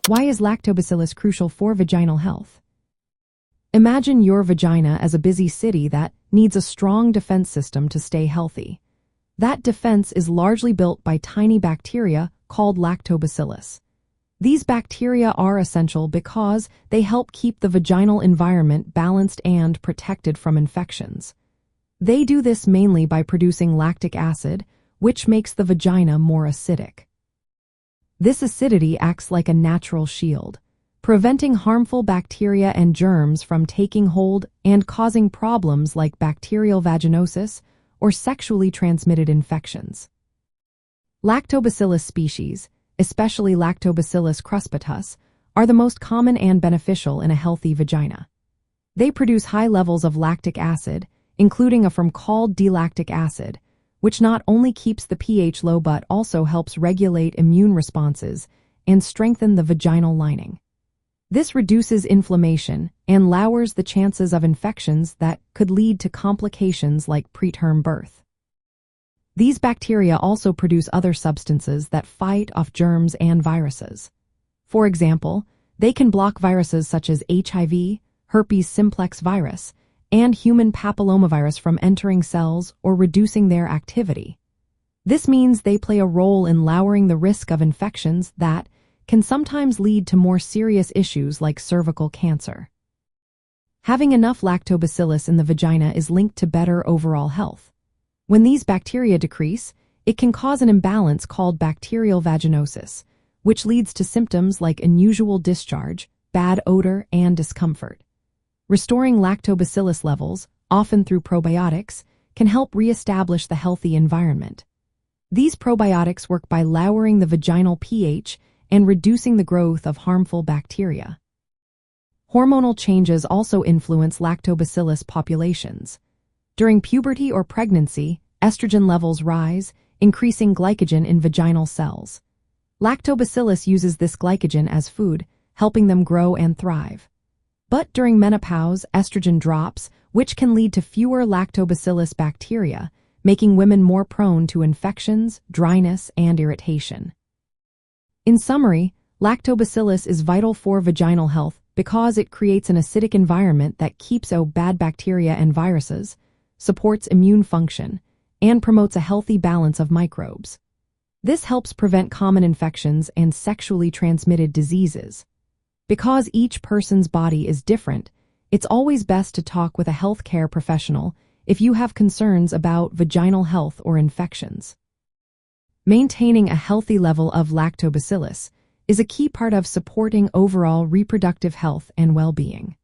Why is lactobacillus crucial for vaginal health? Imagine your vagina as a busy city that needs a strong defense system to stay healthy. That defense is largely built by tiny bacteria called lactobacillus. These bacteria are essential because they help keep the vaginal environment balanced and protected from infections. They do this mainly by producing lactic acid, which makes the vagina more acidic. This acidity acts like a natural shield, preventing harmful bacteria and germs from taking hold and causing problems like bacterial vaginosis or sexually transmitted infections. Lactobacillus species, especially Lactobacillus cruspatus, are the most common and beneficial in a healthy vagina. They produce high levels of lactic acid, including a form called D-lactic acid, which not only keeps the pH low but also helps regulate immune responses and strengthen the vaginal lining. This reduces inflammation and lowers the chances of infections that could lead to complications like preterm birth. These bacteria also produce other substances that fight off germs and viruses. For example, they can block viruses such as HIV, herpes simplex virus, and human papillomavirus from entering cells or reducing their activity. This means they play a role in lowering the risk of infections that can sometimes lead to more serious issues like cervical cancer. Having enough lactobacillus in the vagina is linked to better overall health. When these bacteria decrease, it can cause an imbalance called bacterial vaginosis, which leads to symptoms like unusual discharge, bad odor, and discomfort. Restoring lactobacillus levels, often through probiotics, can help reestablish the healthy environment. These probiotics work by lowering the vaginal pH and reducing the growth of harmful bacteria. Hormonal changes also influence lactobacillus populations. During puberty or pregnancy, estrogen levels rise, increasing glycogen in vaginal cells. Lactobacillus uses this glycogen as food, helping them grow and thrive. But during menopause, estrogen drops, which can lead to fewer lactobacillus bacteria, making women more prone to infections, dryness, and irritation. In summary, lactobacillus is vital for vaginal health because it creates an acidic environment that keeps out bad bacteria and viruses, supports immune function, and promotes a healthy balance of microbes. This helps prevent common infections and sexually transmitted diseases. Because each person's body is different, it's always best to talk with a healthcare professional if you have concerns about vaginal health or infections. Maintaining a healthy level of lactobacillus is a key part of supporting overall reproductive health and well-being.